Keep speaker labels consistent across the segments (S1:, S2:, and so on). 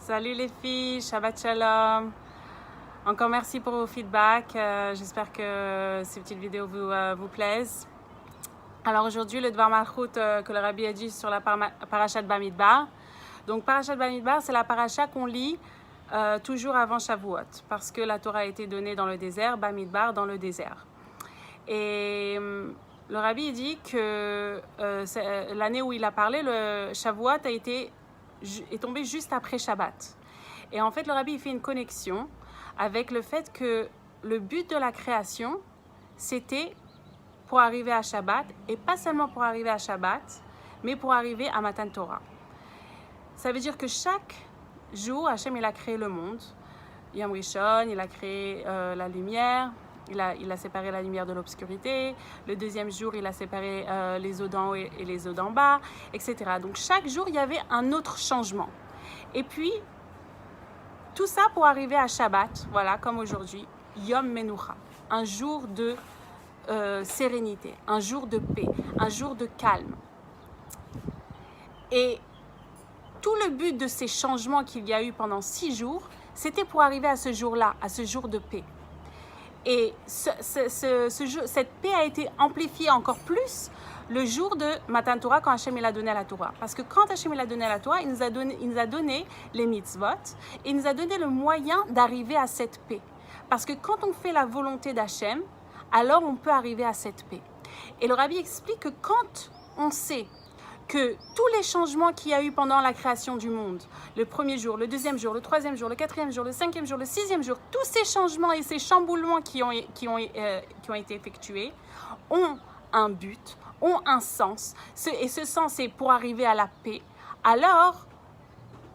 S1: Salut les filles, Shabbat Shalom. Encore merci pour vos feedbacks. J'espère que ces petites vidéos vous plaisent. Alors aujourd'hui, le Dvar Malchut que le Rabbi a dit sur la parashat Bamidbar. Donc parashat Bamidbar, c'est la paracha qu'on lit toujours avant Shavuot, parce que la Torah a été donnée dans le désert, Bamidbar dans le désert. Et le Rabbi dit que l'année où il a parlé, le Shavuot est tombé juste après Shabbat. Et en fait, le Rabbi fait une connexion avec le fait que le but de la création, c'était pour arriver à Shabbat, et pas seulement pour arriver à Shabbat, mais pour arriver à Matan Torah. Ça veut dire que chaque jour, Hachem, il a créé le monde. Yom Rishon, il a créé la lumière, il a séparé la lumière de l'obscurité. Le deuxième jour, il a séparé les eaux d'en haut et les eaux d'en bas, etc. Donc chaque jour, il y avait un autre changement. Et puis, tout ça pour arriver à Shabbat, voilà, comme aujourd'hui, Yom Menucha, un jour de sérénité, un jour de paix, un jour de calme. Et tout le but de ces changements qu'il y a eu pendant 6 jours, c'était pour arriver à ce jour-là, à ce jour de paix. Et cette paix a été amplifiée encore plus le jour de Matan Torah, quand Hachem il a donné la Torah. Parce que quand Hachem il a donné la Torah, il nous a donné les mitzvot, et il nous a donné le moyen d'arriver à cette paix. Parce que quand on fait la volonté d'Hachem, alors on peut arriver à cette paix. Et le Rabbi explique que quand on sait que tous les changements qu'il y a eu pendant la création du monde, le premier jour, le deuxième jour, le troisième jour, le quatrième jour, le cinquième jour, le sixième jour, tous ces changements et ces chamboulements qui ont été effectués ont un but, ont un sens, et ce sens est pour arriver à la paix, alors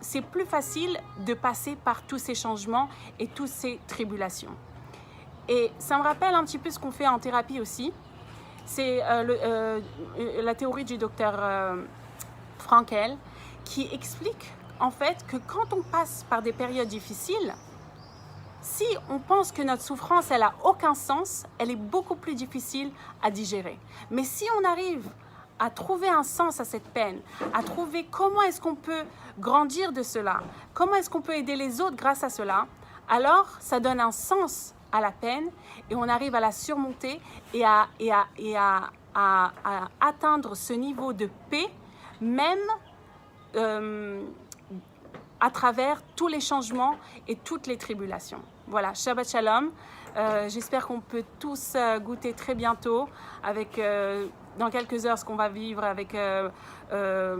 S1: c'est plus facile de passer par tous ces changements et toutes ces tribulations. Et ça me rappelle un petit peu ce qu'on fait en thérapie aussi. C'est la théorie du docteur Frankel qui explique en fait que quand on passe par des périodes difficiles, si on pense que notre souffrance elle a aucun sens, elle est beaucoup plus difficile à digérer. Mais si on arrive à trouver un sens à cette peine, à trouver comment est-ce qu'on peut grandir de cela, comment est-ce qu'on peut aider les autres grâce à cela, alors ça donne un sens à la peine et on arrive à la surmonter et à atteindre ce niveau de paix, même à travers tous les changements et toutes les tribulations. Voilà, Shabbat Shalom. J'espère qu'on peut tous goûter très bientôt avec, dans quelques heures, ce qu'on va vivre avec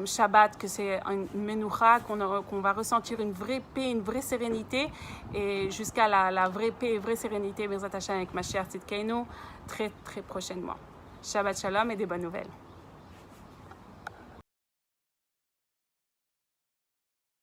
S1: Shabbat, que c'est une Menucha, qu'on va ressentir une vraie paix, une vraie sérénité, et jusqu'à la vraie paix et vraie sérénité, Bezrat Hashem avec Mashiach Tzidkeinu, très très prochainement. Shabbat Shalom et des bonnes nouvelles.